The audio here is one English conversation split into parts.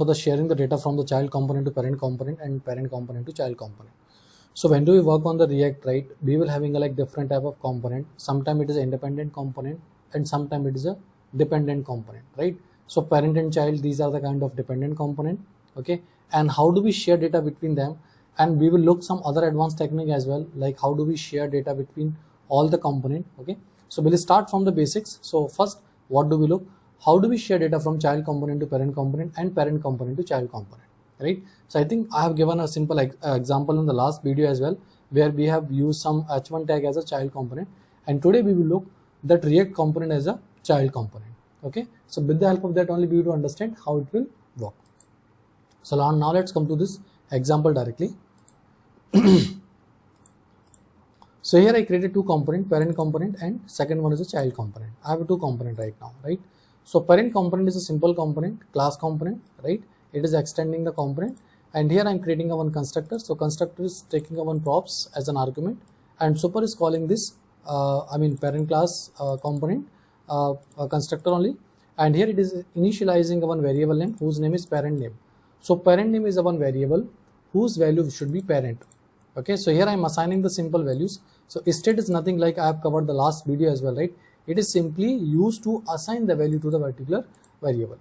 for the sharing the data from the child component to parent component and parent component to child component. So when do we work on the React, right? We will having a like different type of component. Sometimes it is an independent component and sometimes it is a dependent component, right? So parent and child, these are the kind of dependent component, okay? And how do we share data between them? And we will look some other advanced technique as well, like how do we share data between all the component, okay? So we'll start from the basics. So first, what do we look? How do we share data from child component to parent component and parent component to child component, right? So I think I have given a simple example in the last video as well, where we have used some h1 tag as a child component, and today we will look that React component as a child component, okay? So with the help of that only we will understand how it will work. So now let's come to this example directly. So here I created two component, parent component and second one is a child component. I have two component right now, right? So parent component is a simple component, class component, right? It is extending the component, and here I am creating a one constructor. So constructor is taking a one props as an argument, and super is calling this parent class component constructor only, and here it is initializing a one variable name whose name is parent name. So parent name is a one variable whose value should be parent. Okay, so here I am assigning the simple values. So state is nothing like I have covered the last video as well, right? It is simply used to assign the value to the particular variable.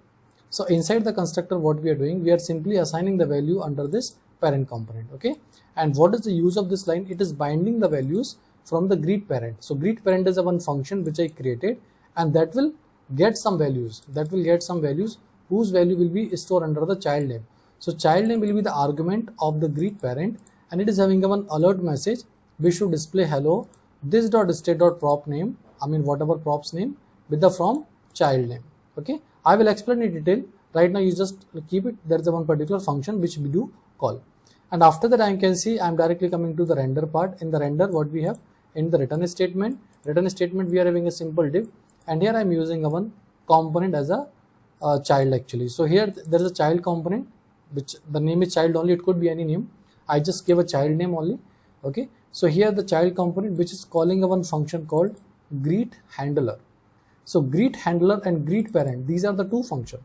So inside the constructor, what we are doing, we are simply assigning the value under this parent component, okay? And what is the use of this line? It is binding the values from the greet parent. So greet parent is a one function which I created, and that will get some values. That will get some values whose value will be stored under the child name. So child name will be the argument of the greet parent, and it is having a one alert message. We should display hello this dot state dot prop name, whatever props name, with the from child name, okay? I will explain in detail. Right now you just keep it. There is a one particular function which we do call, and after that I can see I am directly coming to the render part. In the render, what we have in the return statement we are having a simple div, and here I am using a one component as a child actually. So here there is a child component which the name is child only. It could be any name. I just give a child name only, okay? So here the child component which is calling a one function called greet handler. So greet handler and greet parent, these are the two functions,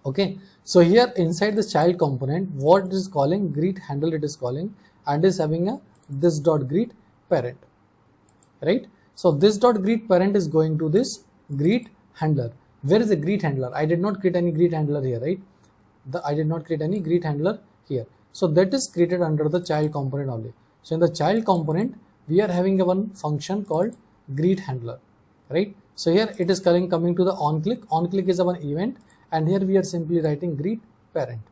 okay? So here inside the child component, what it is calling greet handler, it is calling, and is having a this dot greet parent, right? So this dot greet parent is going to this greet handler. Where is the greet handler? I did not create any greet handler here, right? I did not create any greet handler here. So that is created under the child component only. So in the child component, we are having a one function called greet handler, right? So here it is coming to the on click. On click is a one event, and here we are simply writing greet parent,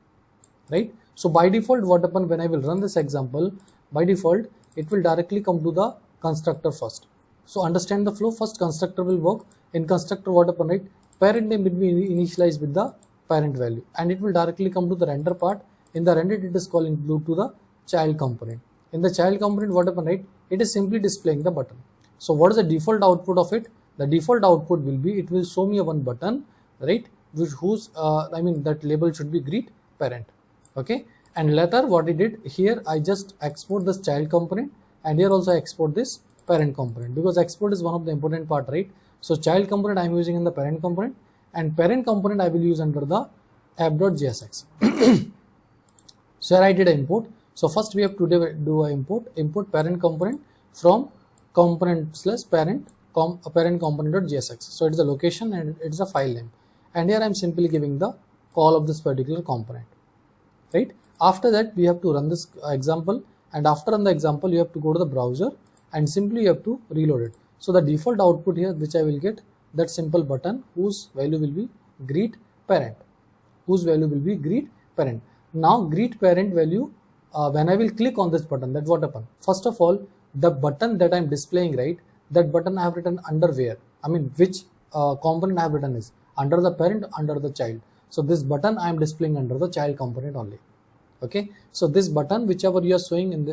right? So by default, what happen when I will run this example? By default, it will directly come to the constructor first. So understand the flow. First constructor will work. In constructor, what happen, right? Parent name will be initialized with the parent value, and it will directly come to the render part. In the render, it is calling to the child component. In the child component, what happen, right? It is simply displaying the button. So what is the default output of it? The default output will be, it will show me a one button, right? Whose that label should be greet parent, okay? And later what I did here, I just export this child component, and here also I export this parent component, because export is one of the important part, right? So child component I am using in the parent component, and parent component I will use under the app.jsx. So here I did an import. So first we have to do an import parent component from component / parent component.jsx. So it is a location and it is a file name, and here I am simply giving the call of this particular component, right? After that we have to run this example, and after run the example you have to go to the browser and simply you have to reload it. So the default output here which I will get, that simple button whose value will be greet parent, Now greet parent value, when I will click on this button, that what happen? First of all, the button that I am displaying, right, that button I have written under where, which component I have written is under the parent, under the child. So this button I am displaying under the child component only, okay? So this button whichever you are seeing in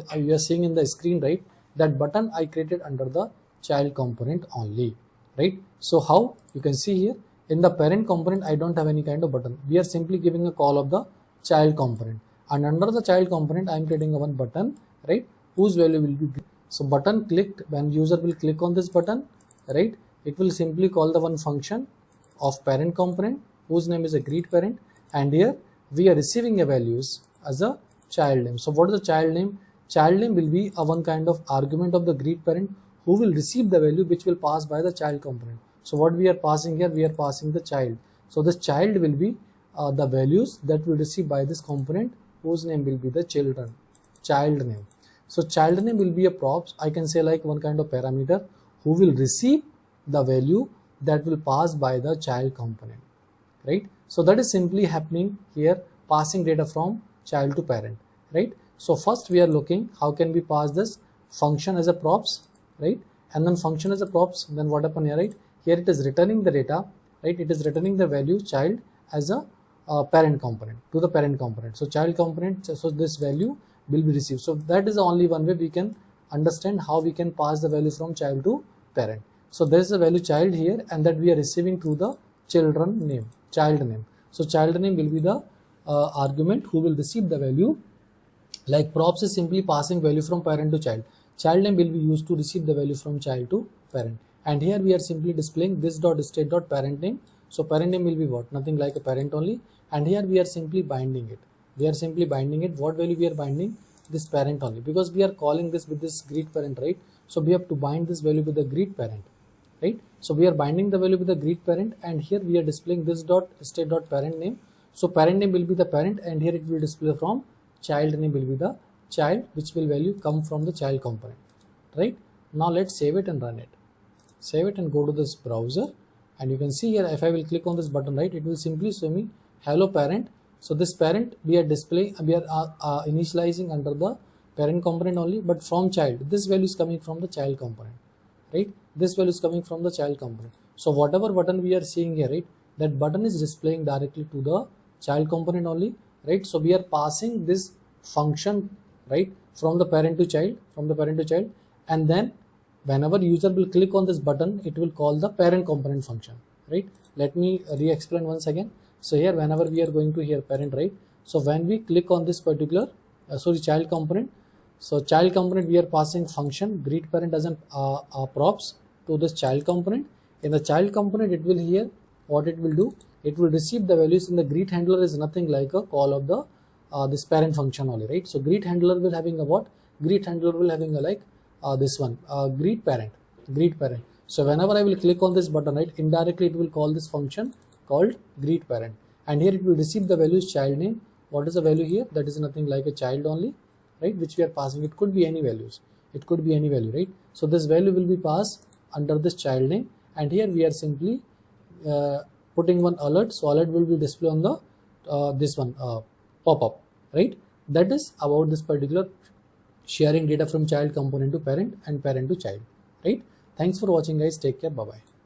the screen, right, that button I created under the child component only, right? So how you can see here in the parent component I don't have any kind of button. We are simply giving a call of the child component, and under the child component I am creating a one button, right, whose value will be. So button clicked, when user will click on this button, right, it will simply call the one function of parent component whose name is a greet parent, and here we are receiving a values as a child name. So what is the child name? Child name will be a one kind of argument of the greet parent who will receive the value which will pass by the child component. So what we are passing here, we are passing the child. So this child will be the values that will receive by this component whose name will be the children, child name. So child name will be a props, I can say like one kind of parameter who will receive the value that will pass by the child component, right? So that is simply happening here, passing data from child to parent, right? So first we are looking how can we pass this function as a props, right? And then function as a props, then what happen here, right? Here it is returning the data, right? It is returning the value child as a parent component to the parent component. So child component, so this value will be received. So that is the only one way we can understand how we can pass the value from child to parent. So there is a value child here, and that we are receiving through the children name, child name. So child name will be the argument who will receive the value. Like props is simply passing value from parent to child. Child name will be used to receive the value from child to parent. And here we are simply displaying this dot state dot parent name. So parent name will be what? Nothing like a parent only. And here we are simply binding it. We are simply binding it. What value we are binding? This parent only, because we are calling this with this greet parent, right? So we have to bind this value with the greet parent, right? So we are binding the value with the greet parent, and here we are displaying this dot state dot parent name. So parent name will be the parent, and here it will display from child name will be the child, which will value come from the child component, right? Now let's save it and run it. Save it and go to this browser, and you can see here if I will click on this button, right, it will simply show me hello parent. So this parent we are displaying, we are initializing under the parent component only, but from child this value is coming from the child component, right? This value is coming from the child component. So whatever button we are seeing here, right, that button is displaying directly to the child component only, right? So we are passing this function, right, from the parent to child, and then whenever user will click on this button, it will call the parent component function, right? Let me re-explain once again. So here whenever we are going to here parent, right, so when we click on this particular child component, so child component we are passing function greet parent as an props to this child component. In the child component, it will here what it will do, it will receive the values in the greet handler is nothing like a call of the this parent function only, right? So greet handler will having a what? Greet handler will having a like this one greet parent. So whenever I will click on this button, right, indirectly it will call this function called greet parent, and here it will receive the values child name. What is the value here? That is nothing like a child only, right, which we are passing. It could be any values, right? So this value will be passed under this child name, and here we are simply putting one alert. So alert will be displayed on the this one pop-up, right? That is about this particular sharing data from child component to parent and parent to child, right? Thanks for watching guys. Take care. Bye bye.